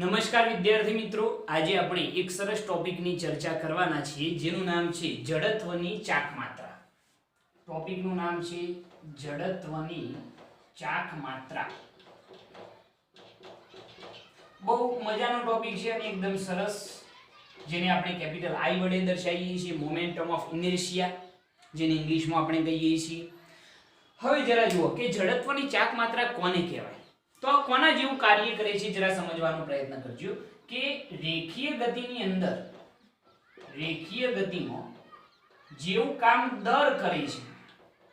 નમસ્કાર વિદ્યાર્થી મિત્રો, આજે આપણે એક સરસ ટોપિકની ચર્ચા કરવાના છીએ જેનું નામ છે જડત્વની ચાકમાત્રા. ટોપિકનું નામ છે જડત્વની ચાકમાત્રા. બહુ મજાનો ટોપિક છે અને એકદમ સરસ, જેને આપણે કેપિટલ I વડે દર્શાવીએ છીએ, મોમેન્ટમ ઓફ ઇનર્શિયા, જેને ઇંગ્લિશમાં આપણે કહીએ છીએ. હવે જરા જુઓ કે જડત્વની ચાકમાત્રા કોને કહેવાય, તો કોના જેવું કાર્ય કરે છે જરા સમજવાનો પ્રયત્ન કરજો કે રેખીય ગતિની અંદર, રેખીય ગતિમાં જેવું કામ દર કરે છે,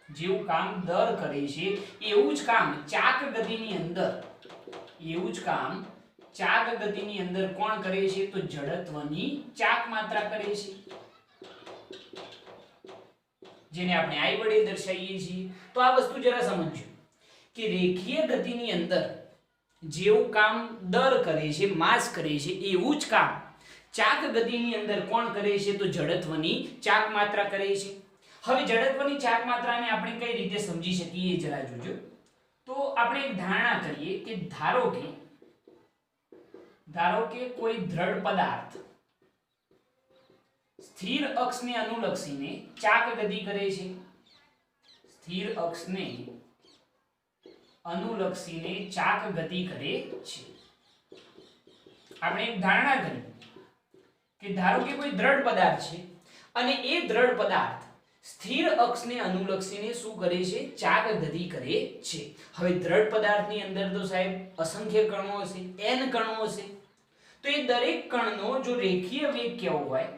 જેવું કામ દર કરે છે એવું જ કામ ચાક ગતિની અંદર, એવું જ કામ ચાક ગતિની અંદર કોણ કરે છે, તો જડત્વની ચાકમાત્રા કરે છે, જેને આપણે I વડે દર્શાવીએ છીએ. તો આ વસ્તુ જરા સમજજો કે રેખીય ગતિની અંદર જેવું કામ દર કરે છે, માસ કરે છે, એવું જ કામ ચાક ગતિની અંદર કોણ કરે છે, તો જડત્વની ચાકમાત્રા કરે છે. હવે જડત્વની ચાકમાત્રાને આપણે કઈ રીતે સમજી શકીએ એ જરા જોજો. તો આપણે એક ધારણા કરીએ કે ધારો કે કોઈ દ્રઢ પદાર્થ સ્થિર અક્ષને અનુલક્ષીને ચાક ગતિ કરે છે, સ્થિર અક્ષને અનુલક્ષીને ચાક ગતિ કરે છે. આપણે એક ધારણા કરી કે ધારો કે કોઈ દ્રઢ પદાર્થ છે અને એ દ્રઢ પદાર્થ સ્થિર અક્ષને અનુલક્ષીને શું કરે છે, ચાક ગતિ કરે છે. હવે દ્રઢ પદાર્થની અંદર તો સાહેબ અસંખ્ય કણો હશે, n કણો હશે. તો એ દરેક કણનો જો રેખીય વેગ કેવો હોય,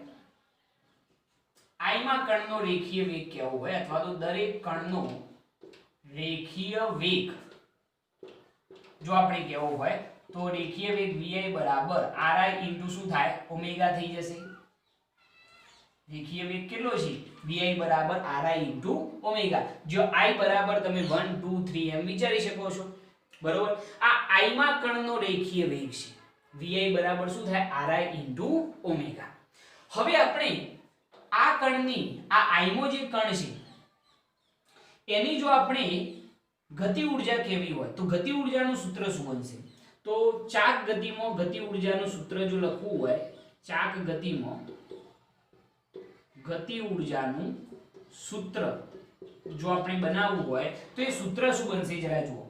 I માં કણનો રેખીય વેગ કેવો હોય, અથવા તો દરેક કણનો રેખીય વેગ જો આપણે કેવો હોય તો રેખીય વેગ vi બરાબર ri ઇન્ટુ શું થાય, ઓમેગા થઈ જશે. રેખીય વેગ કેટલો છે, vi બરાબર ri ઇન્ટુ ઓમેગા. જો I બરાબર તમે 1 2 3 એમ વિચારી શકો છો, બરોબર. આ I માં કણનો રેખીય વેગ છે, vi બરાબર શું થાય, ri ઇન્ટુ ઓમેગા. હવે આપણે આ કણની, આ I મો જે કણ છે એની જો આપણે ગતિ ઊર્જા કેવી હોય તો ગતિ ઊર્જાનું સૂત્ર શું બનશે, તો ચાક ગતિમાં ગતિ ઊર્જાનું સૂત્ર જો લખવું હોય, ચાક ગતિમાં ગતિ ઊર્જાનું સૂત્ર જો આપણે બનાવવું હોય તો એ સૂત્ર શું બનશે જરા જુઓ.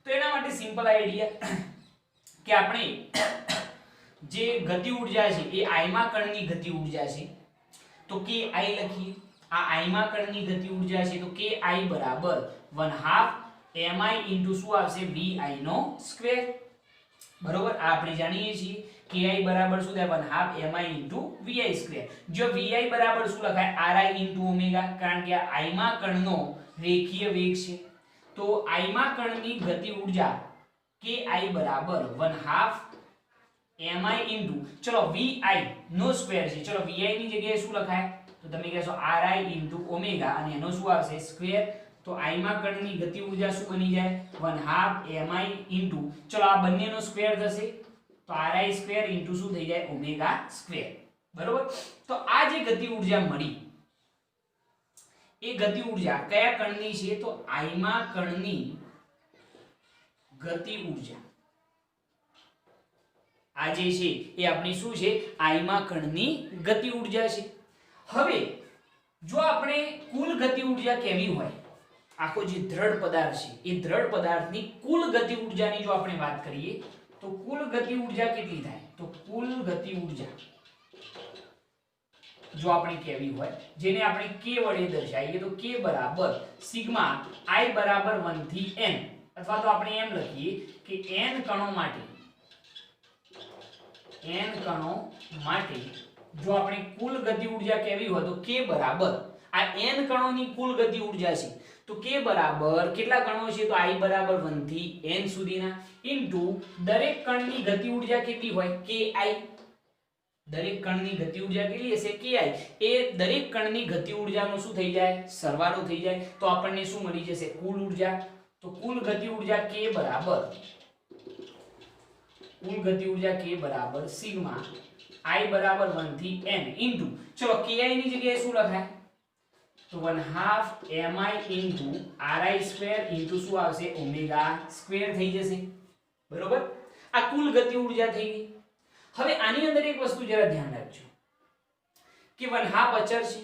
તો એના માટે સિમ્પલ આઈડિયા કે આપણે જે ગતિ ઊર્જા છે એ I માં કણની ગતિ ઊર્જા છે તો ki લખીએ. આ I માં કણની ગતિ ઊર્જા છે તો ki બરાબર 1/2 mi ઇન્ટુ શું આવશે, vi નો સ્ક્વેર. બરોબર, આ આપણે જાણીએ છીએ ki બરાબર શું થાય, 1/2 mi ઇન્ટુ vi સ્ક્વેર. જો vi બરાબર શું લખાય, ri ઇન્ટુ ઓમેગા, કારણ કે આ I માં કણનો રેખીય વેગ છે. તો I માં કણની ગતિ ઊર્જા ki બરાબર 1/2 mi ઇન્ટુ, ચલો vi નો સ્ક્વેર છે, ચલો vi ની જગ્યાએ શું લખાય, તો તમે કહેશો ri ઇન્ટુ ઓમેગા અને એનો શું આવશે, સ્ક્વેર. તો I માં કણની ગતિ ઊર્જા શું બની જાય, 1/2 mi ઇન્ટુ, ચલો આ બંનેનો સ્ક્વેર થશે તો ri સ્ક્વેર ઇન્ટુ શું થઈ જાય, ઓમેગા સ્ક્વેર. બરોબર. તો આ જે ગતિ ઊર્જા મળી એ ગતિ ઊર્જા કયા કણની છે, તો I માં કણની ગતિ ઊર્જા. આ જે છે એ આપણી શું છે, I માં કણની ગતિ ઊર્જા છે. હવે જો આપણે કુલ ગતિ ઊર્જા કેવી હોય, આખો જે દ્રઢ પદાર્થ છે એ દ્રઢ પદાર્થની કુલ ગતિ ઊર્જાની જો આપણે વાત કરીએ તો કુલ ગતિ ઊર્જા કેટલી થાય, તો કુલ ગતિ ઊર્જા જો આપણે કેવી હોય, જેને આપણે k વડે દર્શાવીએ તો k બરાબર સિગ્મા I બરાબર 1 થી n, અથવા તો આપણે એમ લખીએ કે n કણો માટે જો આપણે કુલ ગતિ ઊર્જા કેવી હોય તો k બરાબર, આ n કણોની કુલ ગતિ ઊર્જા છે તો k બરાબર કેટલા કણો છે, તો I બરાબર 1 થી n સુધીના ઇન્ટુ દરેક કણની ગતિ ઊર્જા કેટલી હોય, ki. દરેક કણની ગતિ ઊર્જા કેટલી હશે, ki. એ દરેક કણની ગતિ ઊર્જાનો શું થઈ જાય, સરવાળો થઈ જાય. તો આપણને શું મળી જશે, કુલ ઊર્જા. તો કુલ ગતિ ઊર્જા k બરાબર સિગ્મા I બરાબર 1 થી n ઇન્ટુ, ચલો ki ની જગ્યાએ શું લખાય, તો 1/2 mi into ri square into શું આવશે, ઓમેગા સ્ક્વેર થઈ જશે. બરોબર, આ કુલ ગતિ ઊર્જા થઈ ગઈ. હવે આની અંદર એક વસ્તુ જરા ધ્યાન રાખજો કે 1/2 અચર છે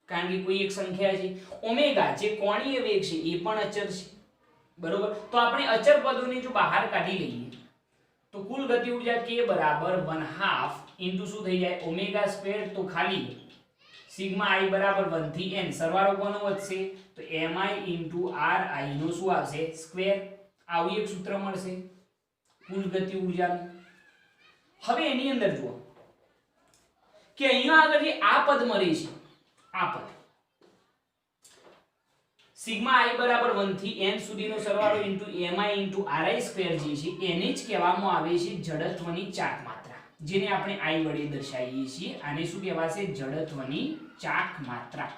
કારણ કે કોઈ એક સંખ્યા છે, ઓમેગા જે કોણીય વેગ છે એ પણ અચર છે, બરોબર. તો આપણે અચર પદોને જો બહાર કાઢી લઈએ તો કુલ ગતિ ઊર્જા k બરાબર 1/2 ઇન્ટુ શું થઈ જાય ઓમેગા સ્ક્વેર, તો ખાલી સિગ્મા i બરાબર 1 થી n, સરવાળો કોનો વધશે તો mi ઇન્ટુ ri નો શું આવશે સ્ક્વેર. આવું એક સૂત્ર મળશે કુલ ગતિ ઊર્જાનું. હવે એની અંદર જુઓ કે અહીંયા આગળ જે આ પદ મળે છે, આ પદ સિગ્મા i બરાબર 1 થી n સુધીનો સરવાળો into mi into ri square જે છે એને જ કહેવામાં આવે છે જડત્વની ચાક માત્રા, જેને આપણે i વડે દર્શાવીએ છીએ. આને શું કહેવાશે જડત્વની ચાક માત્રા,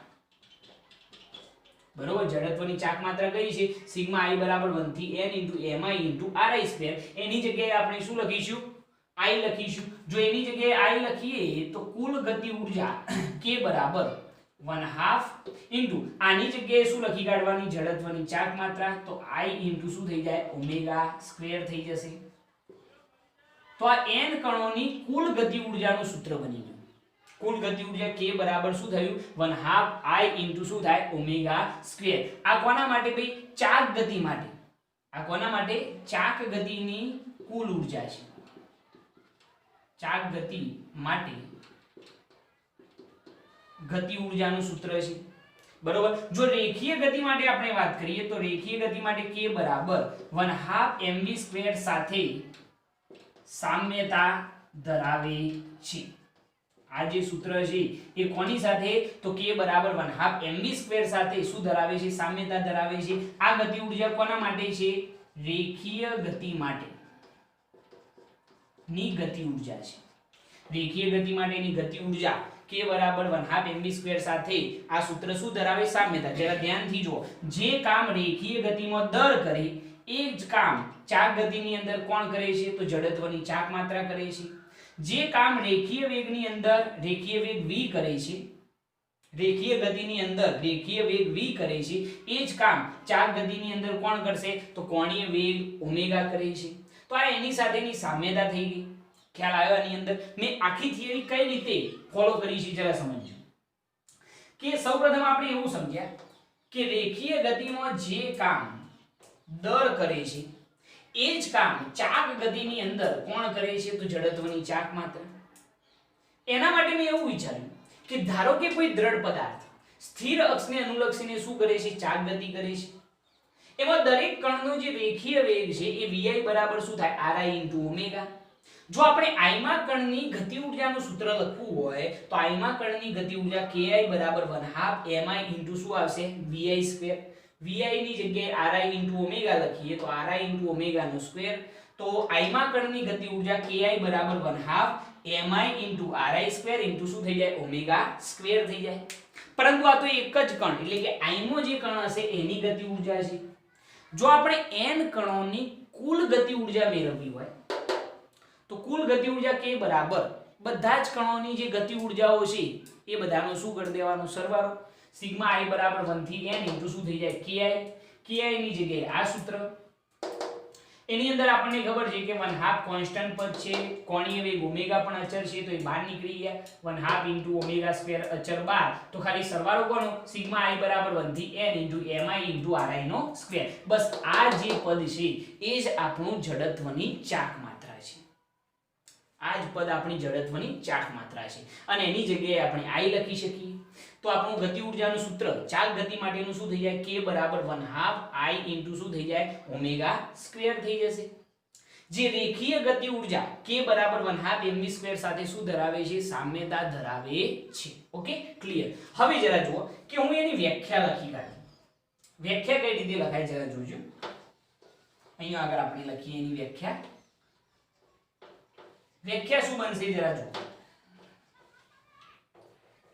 બરોબર. જડત્વની ચાક માત્રા કઈ છે સિગ્મા i બરાબર 1 થી n into mi into ri square. એની જગ્યાએ આપણે શું લખીશું i લખીશું. જો એની જગ્યાએ i લખીએ તો કુલ ગતિ ઊર્જા k બરાબર 1/2 ઇન્ટુ આની જગ્યાએ શું લખી કાઢવાની જડત્વની ચાક માત્રા, તો i ઇન્ટુ શું થઈ જાય ઓમેગા સ્ક્વેર થઈ જશે. તો આ n કણોની કુલ ગતિ ઊર્જાનું સૂત્ર બની ગયું. કુલ ગતિ ઊર્જા k બરાબર શું થયું 1/2 i ઇન્ટુ શું થાય ઓમેગા સ્ક્વેર. આ કોના માટે ભાઈ ચાક ગતિ માટે, આ કોના માટે ચાક ગતિની કુલ ઊર્જા છે, ચાક ગતિ માટે ગતિ ઊર્જાનું સૂત્ર છે, બરોબર. જો રેખીય ગતિ માટે આપણે વાત કરીએ તો રેખીય ગતિ માટે k બરાબર 1/2 mv સ્ક્વેર સાથે સામ્યતા ધરાવે છે. આ જે સૂત્ર છે એ કોની સાથે તો k બરાબર 1/2 mv સ્ક્વેર સાથે શું ધરાવે છે સામ્યતા ધરાવે છે. આ ગતિ ઊર્જા કોના માટે છે રેખીય ગતિ માટે ની ગતિ ઊર્જા છે. રેખીય ગતિ માટેની ગતિ ઊર્જા k બરાબર 1/2 mv સ્ક્વેર સાથે આ સૂત્ર શું ધરાવે સામ્યતા. જરા ધ્યાનથી જુઓ, જે કામ રેખીય ગતિમાં દર કરે એ જ કામ ચાક ગતિની અંદર કોણ કરે છે તો જડત્વની ચાક માત્રા કરે છે. જે કામ રેખીય વેગની અંદર રેખીય વેગ v કરે છે, રેખીય ગતિની અંદર રેખીય વેગ v કરે છે એ જ કામ ચાક ગતિની અંદર કોણ કરશે તો કોણીય વેગ ઓમેગા કરે છે. તો આ એની સાથેની સામ્યતા થઈ ગઈ. ખ્યાલ આવ્યો આની અંદર? મેં આખી થિયરી કઈ રીતે ફોલો કરી છે જરા સમજો. કે સૌપ્રથમ આપણે એવું સમજ્યા કે રેખીય ગતિમાં જે કામ દર કરે છે એ જ કામ ચાક ગતિની અંદર કોણ કરે છે તો જડત્વની ચાક માત્રા. એના માટે મેં એવું વિચાર્યું કે ધારો કે કોઈ દ્રઢ પદાર્થ સ્થિર અક્ષને અનુલક્ષીને શું કરે છે ચાક ગતિ કરે છે. એમાં દરેક કણનો જે રેખીય વેગ છે એ vi બરાબર શું થાય ri * ઓમેગા. જો આપણે i માં કણની ગતિ ઊર્જાનું સૂત્ર લખવું હોય તો i માં કણની ગતિ ઊર્જા ki બરાબર 1/2 mi * શું આવશે vi સ્ક્વેર. vi ની જગ્યાએ ri * ઓમેગા લખીએ તો ri * ઓમેગા નો સ્ક્વેર. તો i માં કણની ગતિ ઊર્જા ki બરાબર 1/2 mi * ri સ્ક્વેર * શું થઈ જાય ઓમેગા સ્ક્વેર થઈ જાય. પરંતુ આ તો એક જ કણ એટલે કે i મો જે કણ હશે એની ગતિ ઊર્જા છે. જો આપણે n કણોની કુલ ગતિ ઊર્જા મેળવવી હોય તો કુલ ગતિ ઊર્જા k બરાબર બધા જ કણોની જે ગતિ ઊર્જાઓ છે એ બધાનો શું કરી દેવાનો સરવાળો. સિગ્મા i બરાબર 1 થી n * શું થઈ જાય ki ની જગ્યાએ આ સૂત્ર. એની અંદર આપણને ખબર છે કે 1/2 કોન્સ્ટન્ટ પદ છે, કોણીય વેગ ઓમેગા પણ અચર છે તો એ બહાર નીકળી ગયા. 1/2 * ઓમેગા સ્ક્વેર અચર બાર, તો ખાલી સરવાળો કોનો સિગ્મા i બરાબર 1 થી n * mi * ri નો સ્ક્વેર. બસ આ જે પદ છે એ જ આપણું જડત્વની ચાક માત્રા છે. આ જ પદ આપણી જડત્વની ચાક માત્રા છે અને એની જગ્યાએ આપણે i લખી શકીએ. તો આપણું ગતિ ઊર્જાનું સૂત્ર ચાક ગતિ માટેનું શું થઈ જાય k બરાબર 1/2 i * શું થઈ જાય ઓમેગા સ્ક્વેર થઈ જશે. જે રેખીય ગતિ ઊર્જા k બરાબર 1/2 mv સ્ક્વેર સાથે શું ધરાવે છે સામ્યતા ધરાવે છે. Okay clear. હવે જરા જુઓ કે હું એની વ્યાખ્યા લખી કાઢું. વ્યાખ્યા કઈ રીતે લખાય જરા જોજો. અહીંયા આગળ આપણે લખીએ એની વ્યાખ્યા. વ્યાખ્યા શું બનશે જરા જુઓ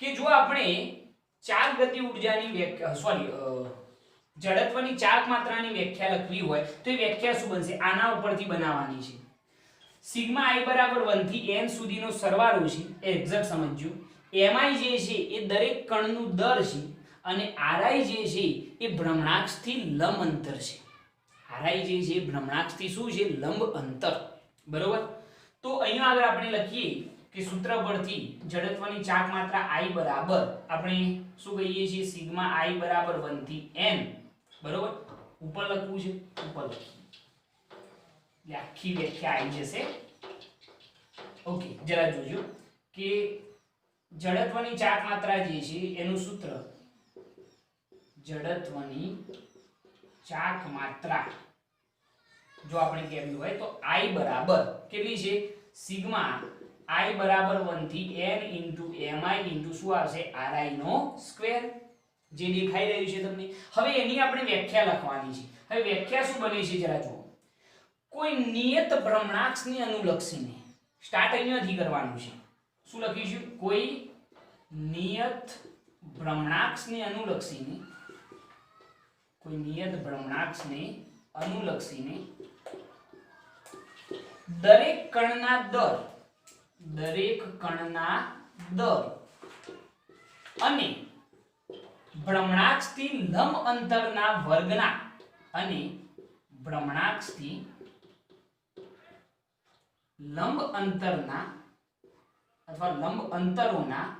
કે જો આપણે ચાક ગતિ ઊર્જાની વ્યાખ્યા જડત્વની ચાક માત્રાની વ્યાખ્યા લખવી હોય તો એ વ્યાખ્યા શું બનશે આના ઉપરથી બનાવવાની છે. સિગ્મા i બરાબર 1 થી n સુધીનો સરવાળો છે એ એક્ઝેક્ટ સમજજો. mi જે છે એ દરેક કણનું દર છે અને ri જે છે એ ભ્રમણાક્ષથી લંબ અંતર છે. ri જે છે ભ્રમણાક્ષથી શું છે લંબ અંતર, બરોબર. તો અહીંયા આગળ આપણે લખીએ કે સૂત્ર પરથી જડત્વની ચાક માત્રા I બરાબર આપણે શું કહીએ છીએ સિગ્મા I બરાબર 1 થી n બરોબર ઉપર લખવું છે ઉપર લખીએ એટલે આખી વ્યાખ્યા આવી જશે ઓકે જરા જોજો કે જડત્વની ચાક માત્રા જે છે એનું સૂત્ર જડત્વની ચાક માત્રા જો આપણે કહેવું હોય તો I બરાબર કેટલી છે સિગ્મા I બરાબર 1 થી n mi શું આવશે ri નો સ્ક્વેર જે દેખાઈ રહ્યું છે તમને હવે એની આપણે વ્યાખ્યા લખવાની છે હવે વ્યાખ્યા શું બને છે જરા જુઓ કોઈ નિયત ભ્રમણાક્ષને અનુલક્ષીને સ્ટાર્ટ અહીંયાથી કરવાનું છે શું લખીશું કોઈ નિયત ભ્રમણાક્ષને અનુલક્ષીને દરેક કણના દર અને ભ્રમણાક્ષથી લંબ અંતરના વર્ગના અને ભ્રમણાક્ષથી લંબ અંતરના અથવા લંબ અંતરોના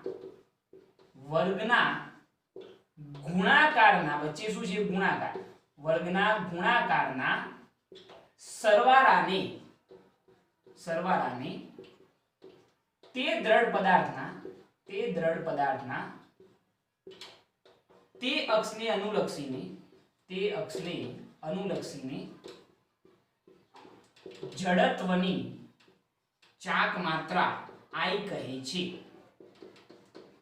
વર્ગના ગુણાકારના વચ્ચે શું છે ગુણાકાર વર્ગના ગુણાકારના સરવાળાને તે દ્રઢ પદાર્થના તે અક્ષને અનુલક્ષીને જડત્વની ચાક માત્રા I કહે છે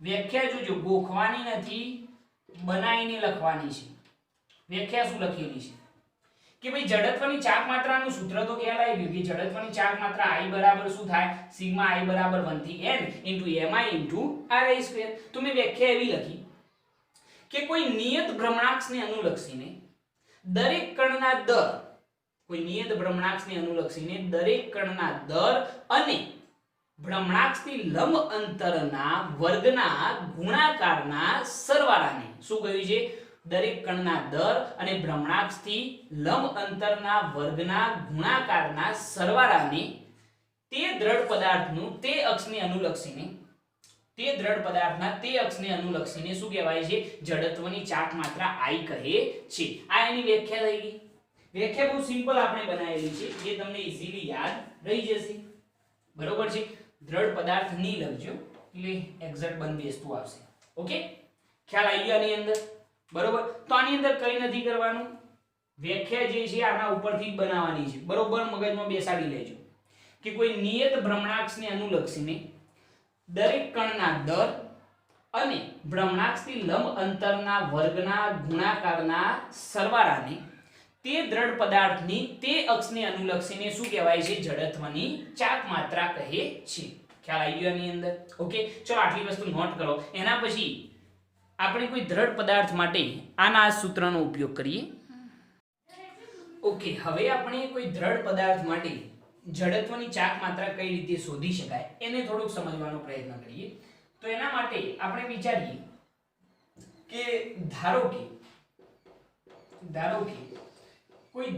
વ્યાખ્યા જોજો ગોખવાની નથી બનાવીને લખવાની છે વ્યાખ્યા શું લખેલી છે કે ભાઈ જડત્વની ચાક માત્રાનું સૂત્ર તો ખ્યાલ આવી ગયું કે જડત્વની ચાક માત્રા I બરાબર શું થાય સિગ્મા I બરાબર 1 થી n mi ri સ્ક્વેર તો મેં વ્યાખ્યા એવી લખી કે કોઈ નિયત ભ્રમણાક્ષને અનુલક્ષીને દરેક કણના દર અને ભ્રમણાક્ષથી લંબ અંતરના વર્ગના ગુણાકારના સરવાળાને શું કહ્યું છે દરેક કણના દર અને ભ્રમણાક્ષથી લંબ અંતરના વર્ગના ગુણાકારના સરવાળાને તે દ્રઢ પદાર્થનું તે અક્ષને અનુલક્ષીને શું કહેવાય છે જડત્વની ચાક માત્રા I કહે છે આ એની વ્યાખ્યા થઈ ગઈ વ્યાખ્યા બહુ સિમ્પલ આપણે બનાવેલી છે જે તમને ઈઝીલી યાદ રહી જશે બરોબર છે દ્રઢ પદાર્થ નહીં લખજો એટલે એક્ઝેક્ટ બંધબેસતું આવશે ઓકે ખ્યાલ આવી ગયો આની અંદર બરોબર તો આની અંદર કઈ નથી કરવાનું વ્યાખ્યા જે છે આના ઉપરથી બનાવવાની છે બરોબર મગજમાં બેસાડી લેજો કે કોઈ નિયત ભ્રમણાક્ષને અનુલક્ષીને દરેક કણના દર અને ભ્રમણાક્ષથી લંબ અંતરના વર્ગના ગુણાકારના સરવાળાને તે દ્રઢ પદાર્થની તે અક્ષને અનુલક્ષીને શું કહેવાય છે જડત્વની ચાક માત્રા કહે છે ખ્યાલ આવી ગયો આની અંદર ઓકે ચલો આટલી વસ્તુ નોટ કરો એના પછી આપણે કોઈ દ્રઢ પદાર્થ માટે આના સૂત્રનો ઉપયોગ કરીએ ઓકે હવે આપણે કોઈ દ્રઢ પદાર્થ માટે જડત્વની ચાક માત્રા કઈ રીતે શોધી શકાય એને થોડુંક સમજવાનો પ્રયત્ન કરીએ તો એના માટે આપણે વિચારીએ કે ધારો કે કોઈ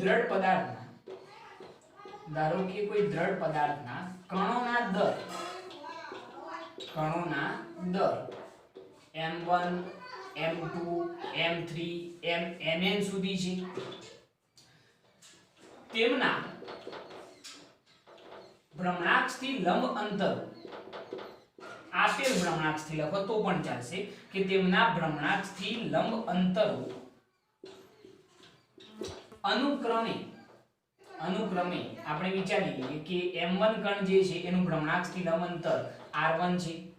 દ્રઢ પદાર્થના કણોના દર m1 m2 m3 mn સુધી છે તેમના ભ્રમણાક્ષથી લંબ અંતર આપેલ ભ્રમણાક્ષથી લખો તો પણ ચાલશે કે તેમના ભ્રમણાક્ષથી લંબ અંતરો અનુક્રમે આપણે વિચારી લઈએ કે m1 કણ જે છે એનું ભ્રમણાક્ષથી લંબ અંતર r1 છે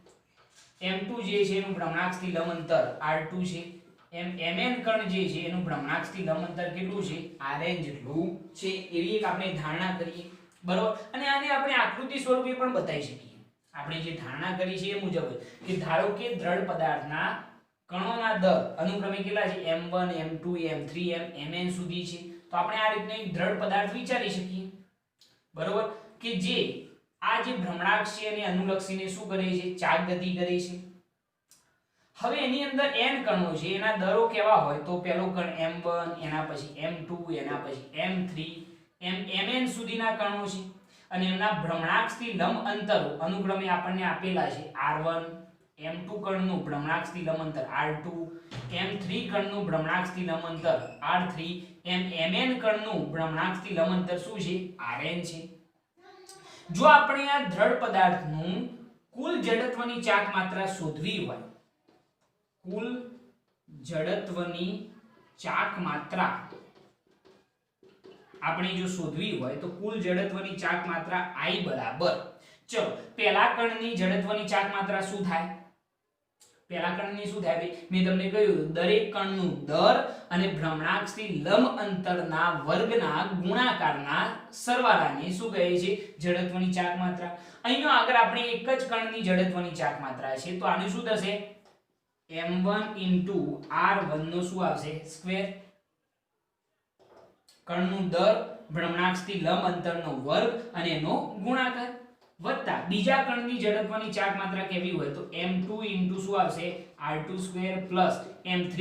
m2 જે છે એનું ભ્રમણાક્ષથી લંબ અંતર r2 છે mn કણ જે છે એનું ભ્રમણાક્ષથી લંબ અંતર કેટલું છે rn જેટલું છે એવી એક આપણે ધારણા કરીએ બરોબર અને આને આપણે આકૃતિ સ્વરૂપે પણ બતાવી શકીએ આપણે જે ધારણા કરી છે એ મુજબ કે ધારો કે દ્રઢ પદાર્થના કણોના દર અનુક્રમે કેટલા છે m1 m2 m3 mn સુધી છે તો આપણે આ રીતનો એક દ્રઢ પદાર્થ વિચારી શકીએ બરોબર કે જે આ જે ભ્રમણાક્ષ છે એને અનુલક્ષીને શું કરે છે ચાક ગતિ કરે છે હવે એની અંદર n કણો છે એના દરો કેવા હોય તો પહેલો કણ m1 એના પછી m2 એના પછી m3 mn સુધીના કણો છે અને એમના ભ્રમણાક્ષથી લંબ અંતરો અનુક્રમે આપણને આપેલા છે r1 m2 કણનું ભ્રમણાક્ષથી લંબ અંતર r2 m3 કણનું ભ્રમણાક્ષથી લંબ અંતર r3 mn કણનું ભ્રમણાક્ષથી લંબ અંતર શું છે rn છે। જો આપણે આ દ્રઢ પદાર્થનું કુલ જડત્વની ચાક માત્રા શોધવી હોય, કુલ જડત્વની ચાક માત્રા આપણે જો શોધવી હોય તો કુલ જડત્વની ચાક માત્રા I બરાબર, ચલો પહેલા કણની જડત્વની ચાક માત્રા શું થાય? પહેલા કણની શું થાય ભાઈ? મેં તમને કહ્યું દરેક કણનું દર અને ભ્રમણાક્ષથી લંબ અંતરના વર્ગના ગુણાકારના સરવાળાને શું કહે છે? જડત્વની ચાક માત્રા। અહીંયા આગળ આપણે એક જ કણની જડત્વની ચાક માત્રા છે તો આનું શું થશે? m1 r1 નો શું આવશે? સ્ક્વેર, કણનું દર, ભ્રમણાક્ષથી લંબ અંતરનો વર્ગ અને એનો ગુણાકાર, વત્તા બીજા કણની જડત્વની ચાક માત્રા કેવી હોય તો m2 શું આવશે? r2 square plus m3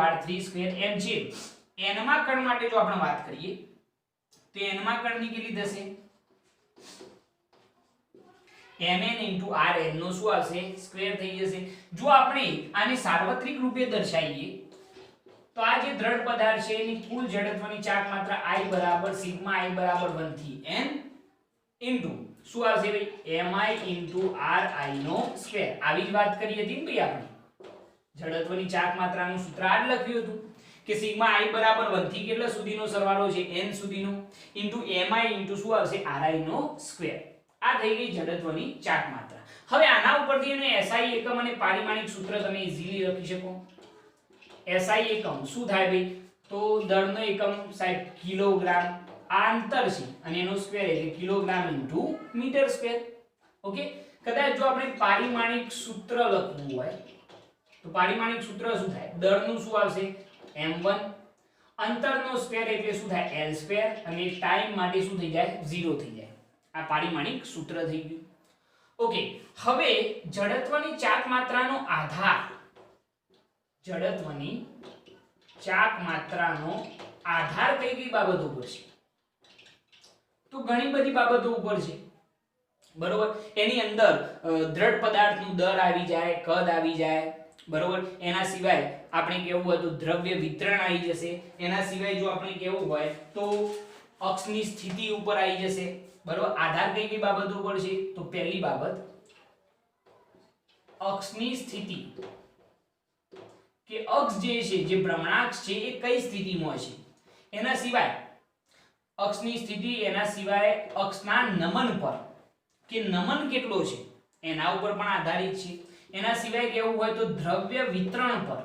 r3 square એમ છે। n માં કણ માટે જો આપણે વાત કરીએ તો n માં કણની કેટલી થશે? mn rn નો શું આવશે? સ્ક્વેર થઈ જશે। જો આપણે આને સાર્વત્રિક રૂપે દર્શાવીએ તો આ જે દ્રઢ પદાર્થ છે એની કુલ જડત્વની ચાક માત્રા I બરાબર સિગ્મા I બરાબર 1 થી n ઇન્ટુ શું આવશે ભાઈ? mi ri નો સ્ક્વેર। આવી જ વાત કરી હતી ને ભાઈ આપણે જડત્વની ચાક માત્રાનું સૂત્ર આ જ લખ્યું હતું કે સિગ્મા I બરાબર 1 થી કેટલા સુધીનો સરવાળો છે? n સુધીનો ઇન્ટુ mi શું આવશે? ri નો સ્ક્વેર। આ થઈ ગઈ જડત્વની ચાક માત્રા। હવે આના ઉપરથી એને SI એકમ અને પારિમાણિક સૂત્ર તમે ઈઝીલી લખી શકો। SI એકમ શું થાય ભાઈ? તો દળનો એકમ સાહેબ કિલોગ્રામ, આ અંતર છે અને એનો સ્ક્વેર એટલે kilogram into metre square. Okay, કદાચ જો આપણે પારિમાણિક સૂત્ર લખવું હોય તો પારિમાણિક સૂત્ર શું થાય? દળનું શું આવશે? m1, અંતરનો સ્ક્વેર એટલે શું થાય? l સ્ક્વેર, અને ટાઈમ માટે શું થઈ જાય? 0 થઈ જાય। આ પારિમાણિક સૂત્ર થઈ ગયું। ઓકે, હવે જડત્વની ચાક માત્રાનો આધાર, જડત્વની ચાક માત્રાનો આધાર કઈ કઈ બાબતો ઉપર છે? તો ઘણી બધી બાબતો ઉપર છે, બરોબર। એની અંદર દ્રઢ પદાર્થનું દર આવી જાય, કદ આવી જાય, બરોબર। એના સિવાય આપણે કેવું હોય તો દ્રવ્ય વિતરણ આવી જશે। એના સિવાય જો આપણે કેવું હોય તો અક્ષની સ્થિતિ ઉપર આવી જશે, બરોબર। આધાર કઈ કઈ બાબતો ઉપર છે? તો પહેલી બાબત અક્ષની સ્થિતિ, કે અક્ષ જે છે, જે ભ્રમણાક્ષ છે એ કઈ સ્થિતિમાં છે। એના સિવાય અક્ષની સ્થિતિ, એના સિવાય અક્ષના નમન પર કે નમન કેટલો છે એના ઉપર પણ આધારિત છે। એના સિવાય કેવું હોય તો દ્રવ્ય વિતરણ પર,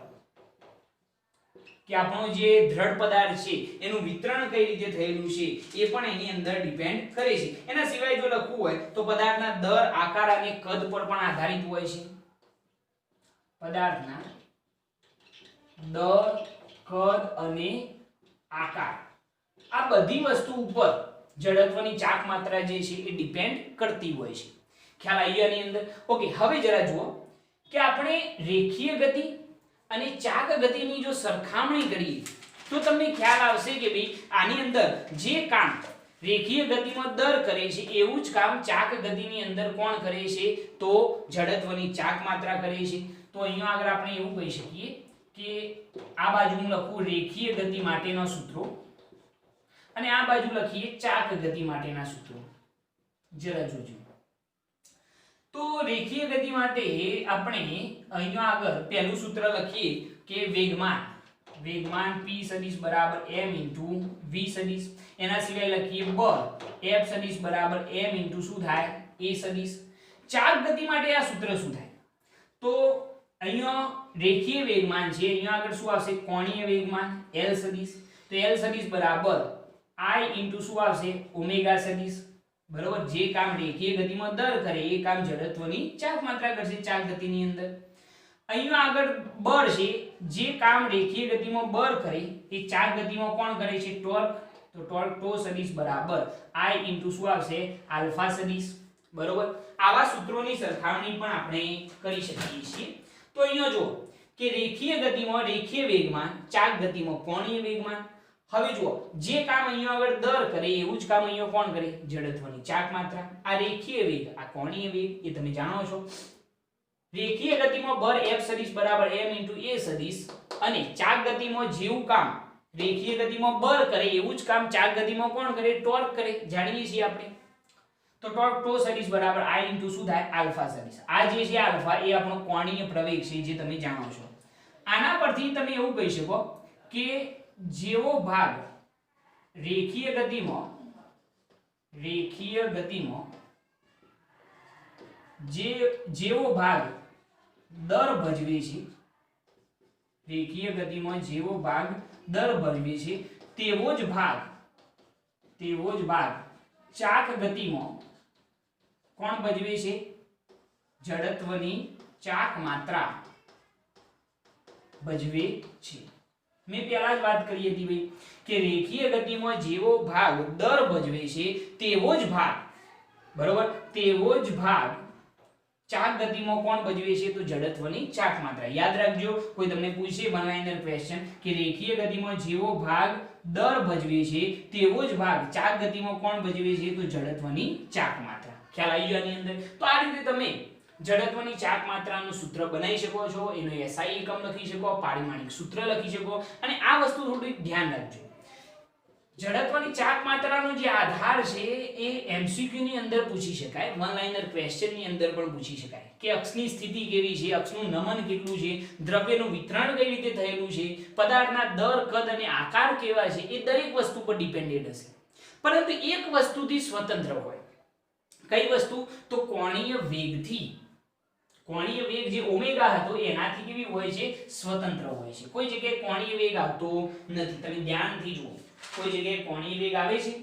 કે આપણો જે દ્રઢ પદાર્થ છે એનું વિતરણ કઈ રીતે થયેલું છે એ પણ એની અંદર ડિપેન્ડ કરે છે। એના સિવાય જો લખવું હોય તો પદાર્થના દર, આકાર અને કદ પર પણ આધારિત હોય છે। પદાર્થના દર, કદ અને આકાર, આ બધી વસ્તુ ઉપર જડત્વની ચાક માત્રા જે છે એ ડિપેન્ડ કરતી હોય છે। ખ્યાલ આવી આની અંદર? ઓકે, હવે જરા જુઓ કે આપણે રેખીય ગતિ અને ચાક ગતિની જો સરખામણી કરીએ તો તમને ખ્યાલ આવશે કે ભાઈ આની અંદર જે કામ રેખીય ગતિમાં દર કરે છે એવું જ કામ ચાક ગતિની અંદર કોણ કરે છે? તો જડત્વની ચાક માત્રા કરે છે। તો અહીંયા આગળ આપણે એવું કહી શકીએ કે આ બાજુ હું લખું રેખીય ગતિ માટેના સૂત્રો અને આ બાજુ લખીએ ચાક ગતિ માટેના સૂત્રો। જરા જોજો તો રેખીય ગતિ માટે આપણે અહીંયા આગળ પહેલું સૂત્ર લખીએ કે વેગમાન, વેગમાન p સદિશ બરાબર m v સદિશ। એના સિવાય લખીએ બળ, f સદિશ બરાબર m શું થાય? a સદિશ। ચાક ગતિ માટે આ સૂત્ર શું થાય? તો અહીંયા રેખીય વેગમાન છે, અહીંયા આગળ શું આવશે? કોણીય વેગમાન l સદિશ। તો l સદિશ બરાબર I શું આવશે? ઓમેગા સદિશ, બરોબર। જે કામ રેખીય ગતિમાં દર કરે એ કામ જડત્વની ચાક માત્રા કરશે ચાક ગતિની અંદર। અહીંયા આગળ બળ છે, જે કામ રેખીય ગતિમાં બળ કરે એ ચાક ગતિમાં કોણ કરે છે? ટોર્ક। તો ટોર્ક ટો સદિશ બરાબર I શું આવશે? આલ્ફા સદિશ, બરોબર। આવા સૂત્રોની સરખામણી પણ આપણે કરી શકીએ છીએ। તો અહીંયા જો કે રેખીય ગતિમાં રેખીય વેગમાન, ચાક ગતિમાં કોણીય વેગમાન, હવે જુઓ, જે કામ અહીંયા આગળ દર કરે એવું જ કામ અહીંયા કોણ કરે? જડત્વની ચાક માત્રા. આ રેખીય વેગ, આ કોણીય વેગ, એ તમે જાણો છો. રેખીય ગતિમાં બળ F સદિશ બરાબર m * a સદિશ, અને ચાક ગતિમાં જેવું કામ રેખીય ગતિમાં બળ કરે એવું જ કામ ચાક ગતિમાં કોણ કરે? ટોર્ક કરે. જાણીએ છીએ આપણે. તો ટોર્ક ટો સદિશ બરાબર I * શું થાય? આલ્ફા સદિશ. આ જે છે આલ્ફા એ આપણો કોણીય પ્રવેગ છે, જે તમે જાણો છો. આના પરથી તમે એવું કહી શકો કે જેવો ભાગ રેખીય ગતિમાં જેવો ભાગ દર ભજવે છે, રેખીય ગતિમાં જેવો ભાગ દર ભજવે છે તેવો જ ભાગ ચાક ગતિમાં કોણ ભજવે છે? જડત્વની ચાક માત્રા ભજવે છે. મેં પહેલા જ વાત કરી હતી ભાઈ કે રેખીય ગતિમાં જેવો ભાગ દર ભજવે છે તેવો જ ભાગ, બરોબર, તેવો જ ભાગ ચાક ગતિમાં કોણ ભજવે છે? તો જડત્વની ચાક માત્રા. યાદ રાખજો, કોઈ તમને પૂછે બનાવીને અંદર ક્વેશ્ચન કે રેખીય ગતિમાં જેવો ભાગ દર ભજવે છે તેવો જ ભાગ ચાક ગતિમાં કોણ ભજવે છે? તો જડત્વની ચાક માત્રા. ખ્યાલ આવી ગયો આની અંદર? તો આ રીતે તમે જડત્વની ચાક માત્રાનું સૂત્ર બનાવી શકો છો, એનો SI એકમ લખી શકો, પારિમાણિક સૂત્ર લખી શકો. અને આ વસ્તુ થોડું ધ્યાન રાખજો, જડત્વની ચાક માત્રાનો જે આધાર છે એ MCQ ની અંદર પૂછી શકાય, વન લાઇનર ક્વેશ્ચન ની અંદર પણ પૂછી શકાય કે અક્ષની સ્થિતિ કેવી છે, અક્ષનું નમન કેટલું છે, દ્રવ્યનું વિતરણ કઈ રીતે થયેલું છે, પદાર્થના દર, કદ અને આકાર કેવા છે, એ દરેક વસ્તુ પર ડિપેન્ડેન્ટ હશે. પરંતુ એક વસ્તુથી સ્વતંત્ર હોય. કઈ વસ્તુ? તો કોણીય વેગથી. કોણીય વેગ જે ઓમેગા હતો એનાથી કેવી હોય છે? સ્વતંત્ર હોય છે. કોઈ જગ્યાએ કોણીય વેગ આવતો નથી. તમે ધ્યાનથી જુઓ, કોઈ જગ્યાએ કોણીય વેગ આવે છે?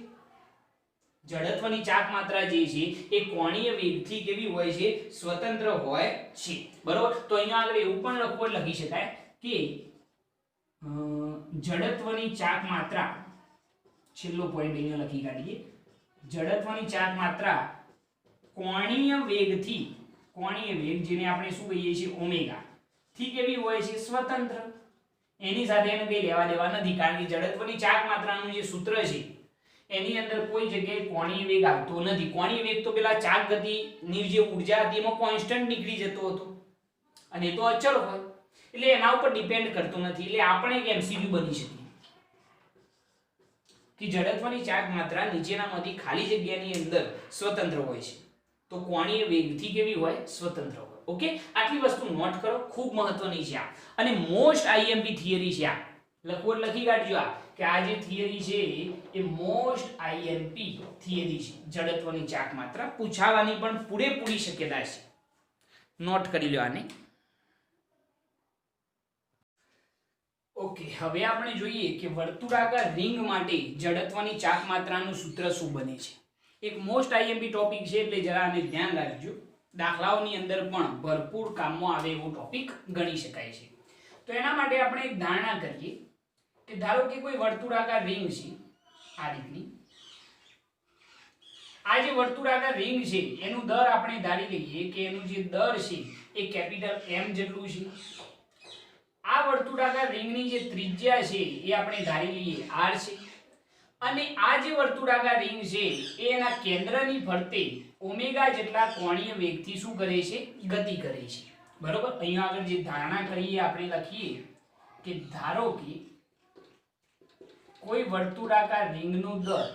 જડત્વની ચાક માત્રા જે છે એ કોણીય વેગથી કેવી હોય છે? સ્વતંત્ર હોય છે. બરોબર. તો અહીંયા આગળ એવું પણ લખી શકાય કે જડત્વની ચાક માત્રા, છેલ્લો પોઈન્ટ અહીંયા લખી કાઢીએ, જડત્વની ચાક માત્રા કોણીય વેગથી, કોણીય વેગ જેને આપણે શું કહીએ છીએ? ઓમેગા થી કેવી હોય છે? સ્વતંત્ર. એની સાથે એને કઈ લેવા દેવા નથી, કારણ કે જડત્વની ચાક માત્રાનું જે સૂત્ર છે એની અંદર કોઈ જગ્યાએ કોણીય વેગ આવતો નથી. કોણીય વેગ તો પેલા ચાક ગતિની જે ઊર્જા હતી એમાં કોન્સ્ટન્ટ નીકળી જતો હતો, અને તો અચળ હોય એટલે એના ઉપર ડિપેન્ડ કરતો નથી. એટલે આપણે એક MCQ બની શકે કે જડત્વની ચાક માત્રા નીચેનામાંથી ખાલી જગ્યાની અંદર સ્વતંત્ર હોય છે, તો કોણીય વેગથી કેવી હોય? સ્વતંત્ર હોય. ઓકે, આટલી વસ્તુ નોટ કરો, ખૂબ મહત્વની છે આ, અને મોસ્ટ IMP થિયરી છે આ. લખવું લખી કાઢજો આ કે આ જે થિયરી છે એ મોસ્ટ IMP થિયરી છે. જડત્વની ચાક માત્રા પૂછાવાની પણ પૂરેપૂરી શક્યતા છે. નોટ કરી લો આને. ઓકે, હવે આપણે જોઈએ કે વર્તુળાકાર રિંગ માટે જડત્વની ચાક માત્રાનું સૂત્ર શું બને છે. એક મોસ્ટ IMP ટોપિક છે એટલે જરા આને ધ્યાન રાખજો. દાખલાઓની અંદર પણ ભરપૂર કામમાં આવે એવો ટોપિક ગણી શકાય છે. તો એના માટે આપણે એક ધારણા કરીએ કે ધારો કે કોઈ વર્તુળાકાર રિંગ છે આ રીતની. આ જે વર્તુળાકાર રિંગ છે એનું દર આપણે ધારી લઈએ કે એનું જે દર છે એ કેપિટલ M જેટલું છે. આ વર્તુળાકાર રિંગની જે ત્રિજ્યા છે એ આપણે ધારી લઈએ R છે. અને આ જે વર્તુળાકાર રિંગ છે એ એના કેન્દ્રની ફરતે ઓમેગા જેટલા કોણીય વેગથી શું કરે છે? ગતિ કરે છે. બરોબર. અહીંયા આગળ જે ધારણા કરીએ આપણે લખીએ કે ધારો કે કોઈ વર્તુળાકાર રિંગનું દર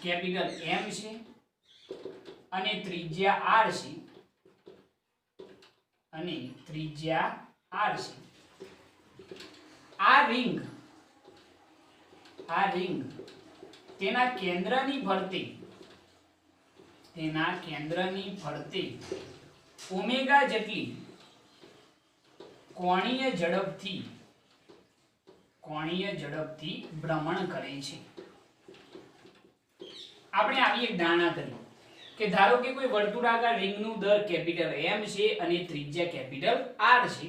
કેપિટલ M છે અને ત્રિજ્યા R છે, આ રિંગ તેના કેન્દ્રની ફરતે ઓમેગા જેટલી કોણીય ઝડપથી ભ્રમણ કરે છે. આપણે આવી એક ધારણા કરી કે ધારો કે કોઈ વર્તુળાકાર રિંગનું દર કેપિટલ M છે અને ત્રિજ્યા કેપિટલ R છે,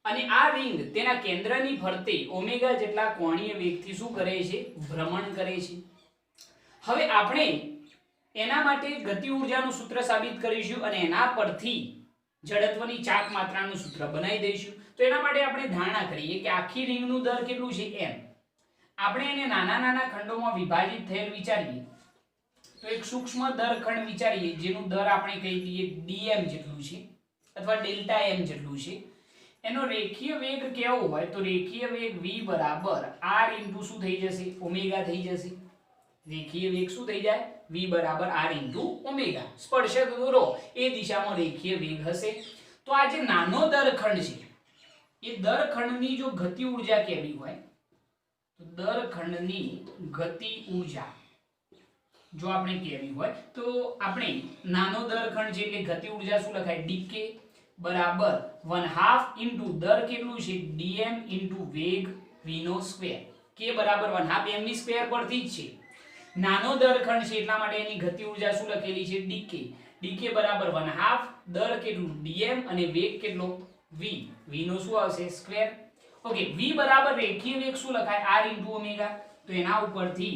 અને આ રિંગ તેના કેન્દ્રની ફરતે ઓમેગા જેટલા કોણીય વેગથી શું કરે છે? ભ્રમણ કરે છે. હવે આપણે એના માટે ગતિ ઊર્જાનું સૂત્ર સાબિત કરીશું અને એના પરથી જડત્વની ચાક માત્રાનું સૂત્ર બનાવી દઈશું. તો એના માટે આપણે ધારણા કરીએ કે આખી રિંગનું દર કેટલું છે m. આપણે એને નાના નાના ખંડોમાં વિભાજિત થયેલ વિચારીએ તો એક સૂક્ષ્મ દર ખંડ વિચારીએ જેનું દર આપણે કહી દઈએ dm જેટલું છે અથવા ડેલ્ટા m જેટલું છે. એનો રેખીય વેગ કેવો હોય તો રેખીય વેગ v બરાબર r ઇન્ટુ શું થઈ જશે ઓમેગા થઈ જશે. રેખીય વેગ શું થઈ જાય v બરાબર r ઇન્ટુ ઓમેગા. સ્પર્શક દોરો એ દિશામાં રેખીય વેગ હશે. તો આ જે નાનો દર ખંડ છે એ દર ખંડની જો ગતિ ઊર્જા કેવી હોય તો દર ખંડની ગતિ ઊર્જા જો આપણે કેવી હોય તો આપણે નાનો દર ખંડ છે એટલે ગતિ ઊર્જા શું લખાય dk બરાબર 1/2 ઇન્ટુ દર કેટલું છે dm ઇન્ટુ વેગ v નો સ્ક્વેર. k બરાબર 1/2 m ની સ્ક્વેર પરથી જ છે. નાનો દર ખંડ છે એટલા માટે એની ગતિ ઊર્જા શું લખેલી છે dk. dk બરાબર 1/2 દર કેટલું dm અને વેગ કેટલો v. v નો શું આવશે સ્ક્વેર. ઓકે v બરાબર રેખીય વેગ શું લખાય r ઇન્ટુ ઓમેગા. તો એના ઉપરથી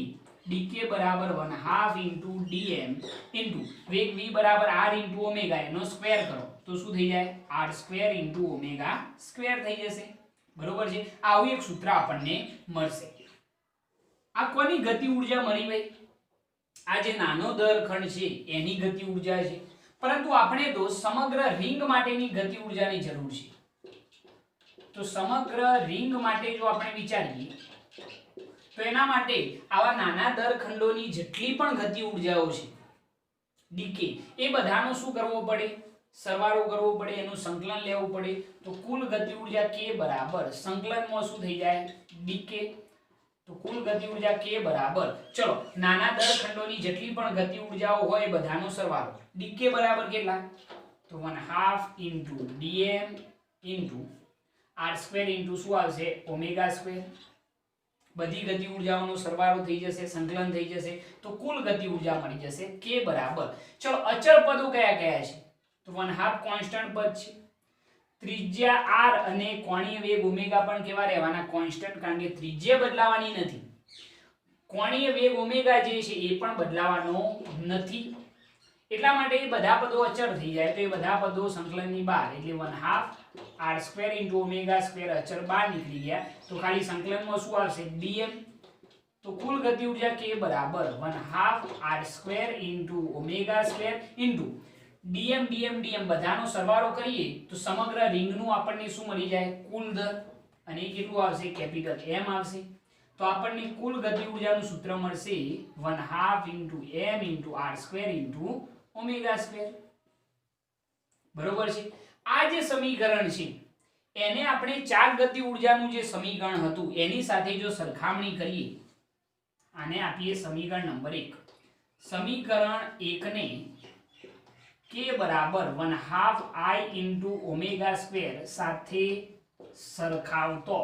dk બરાબર 1/2 ઇન્ટુ dm ઇન્ટુ વેગ v બરાબર r ઇન્ટુ ઓમેગા એનો સ્ક્વેર કરો તો શું થઈ જાય r square into omega square થઈ જશે. બરોબર છે. આવું એક સૂત્ર આપણને મળશે. આ કોની ગતિ ઊર્જા મળી ભાઈ? આ જે નાનો દર ખંડ છે એની ગતિ ઊર્જા છે. પરંતુ આપણે તો સમગ્ર રિંગ માટેની ગતિ ઊર્જાની જરૂર છે. તો સમગ્ર રિંગ માટે જો આપણે વિચારીએ તો એના માટે આવા નાના દર ખંડોની જેટલી પણ ગતિ ઊર્જાઓ છે dk એ બધાનો શું કરવો પડે સરવાળો કરવો પડે એનું સંકલન લેવું પડે. તો કુલ ગતિ ઊર્જા k બરાબર સંકલનમાં શું થઈ જાય dk. તો કુલ ગતિ ઊર્જા k બરાબર ચલો નાના દર ખંડોની જેટલી પણ ગતિ ઊર્જાઓ હોય એ બધાનો સરવાળો dk બરાબર કેટલા તો 1/2 into dm into r square into શું આવશે ઓમેગા સ્ક્વેર. બધી ગતિ ઊર્જાઓનો સરવાળો થઈ જશે સંકલન થઈ જશે તો કુલ ગતિ ઊર્જા મળી જશે k બરાબર ચલો અચળ પદો કયા કયા છે તો 1/2 કોન્સ્ટન્ટ પદ છે. ત્રિજ્યા r અને કોણીય વેગ ઓમેગા પણ કેવા રહેવાના કોન્સ્ટન્ટ કારણ કે ત્રિજ્યા બદલાવાની નથી. કોણીય વેગ ઓમેગા જે છે એ પણ બદલાવાનો નથી એટલા માટે એ બધા પદો અચળ થઈ જાય તો એ બધા પદો સંકલનની બહાર એટલે 1/2 r square into omega square અચળ બહાર નીકળી ગયા તો ખાલી સંકલનમાં શું આવશે dm. તો કુલ ગતિ ઊર્જા k બરાબર 1/2 r square into omega square into dm dm dm બધાનો સરવાળો કરીએ તો સમગ્ર રિંગનું આપણને શું મળી જાય કુલ દર અને કેટલું આવશે કેપિટલ m આવશે. તો આપણને કુલ ગતિ ઊર્જાનું સૂત્ર મળશે 1/2 into m into r square into omega square. બરોબર છે. આ જે સમીકરણ છે એને આપણે ચાક ગતિ ઊર્જાનું જે સમીકરણ હતું એની સાથે જો સરખામણી કરીએ આને આપીએ સમીકરણ નંબર 1. સમીકરણ 1 ને k બરાબર 1/2 i ઇન્ટુ ઓમેગા સ્ક્વેર સાથે સરખાવતો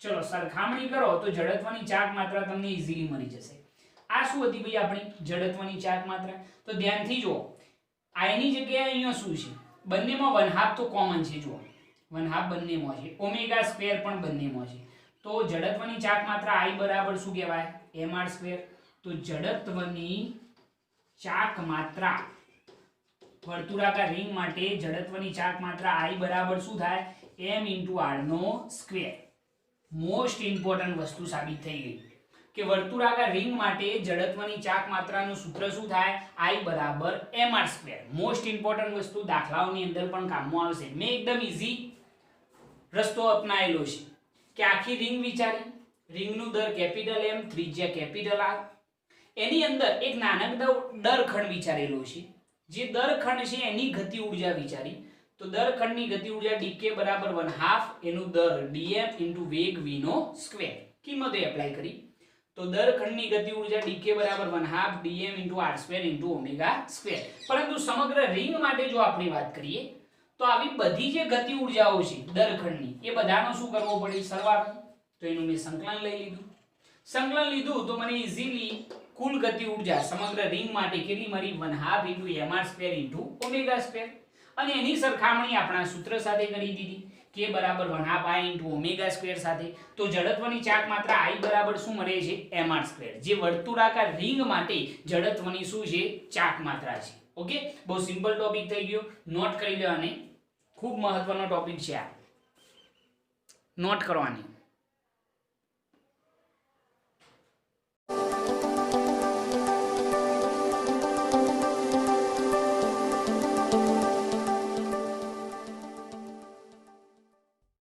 ચલો સરખામણી કરો તો જડત્વની ચાક માત્રા તમને ઈઝીલી મળી જશે. આ શું હતી ભાઈ આપણી જડત્વની ચાક માત્રા? તો ધ્યાનથી જુઓ i ની જગ્યાએ અહીંયા શું છે બંનેમાં 1/2 તો કોમન છે. જુઓ 1/2 બંનેમાં છે ઓમેગા સ્ક્વેર પણ બંનેમાં છે. તો જડત્વની ચાક માત્રા i બરાબર શું કહેવાય mr સ્ક્વેર. તો જડત્વની ચાક માત્રા વર્તુળાકાર રિંગ માટે જડત્વની ચાક માત્રા i બરાબર શું થાય m * r નો સ્ક્વેર. મોસ્ટ ઇમ્પોર્ટન્ટ વસ્તુ સાબિત થઈ ગઈ કે વર્તુળાકાર રિંગ માટે જડત્વની ચાક માત્રાનું સૂત્ર શું થાય i બરાબર mr સ્ક્વેર. મોસ્ટ ઇમ્પોર્ટન્ટ વસ્તુ દાખલાઓની અંદર પણ કામમાં આવશે. મેં એકદમ ઈઝી રસ્તો અપનાયેલો છે કે આખી રિંગ વિચારી રિંગનું દર કેપિટલ m ત્રિજ્યા કેપિટલ r એની અંદર એક નાનકડો દર ખંડ વિચારેલો છે. જે દર ખંડ છે એની ગતિ ઊર્જા વિચારી તો દર ખંડની ગતિ ઊર્જા dk બરાબર 1/2 એનું દર dm ઇન્ટુ વેગ v નો સ્ક્વેર કિંમતો એપ્લાય કરી તો દર ખંડની ગતિ ઊર્જા dk બરાબર 1/2 dm into r square into omega square. પરંતુ સમગ્ર રિંગ માટે જો આપણે વાત કરીએ તો આવી બધી જે ગતિ ઊર્જાઓ છે દર ખંડની એ બધાનો શું કરવો પડે સરવાળો. તો એનું મેં સંકલન લઈ લીધું. સંકલન લીધું તો મને ઈઝીલી કુલ ગતિ ઊર્જા સમગ્ર રિંગ માટે કેટલી મળી 1/2 into mr square into omega square. અને એની સરખામણી આપણા સૂત્ર સાથે કરી દીધી k બરાબર 1/2 ઇન્ટુ ઓમેગા સ્ક્વેર સાથે. તો જડત્વની ચાક માત્રા i બરાબર શું મળે છે mr સ્ક્વેર જે વર્તુળાકાર રિંગ માટે જડત્વની શું છે ચાક માત્રા છે. ઓકે, બહુ સિમ્પલ ટોપિક થઈ ગયો, નોટ કરી લેવાની, ખૂબ મહત્વનો ટોપિક છે આ, નોટ કરવાની.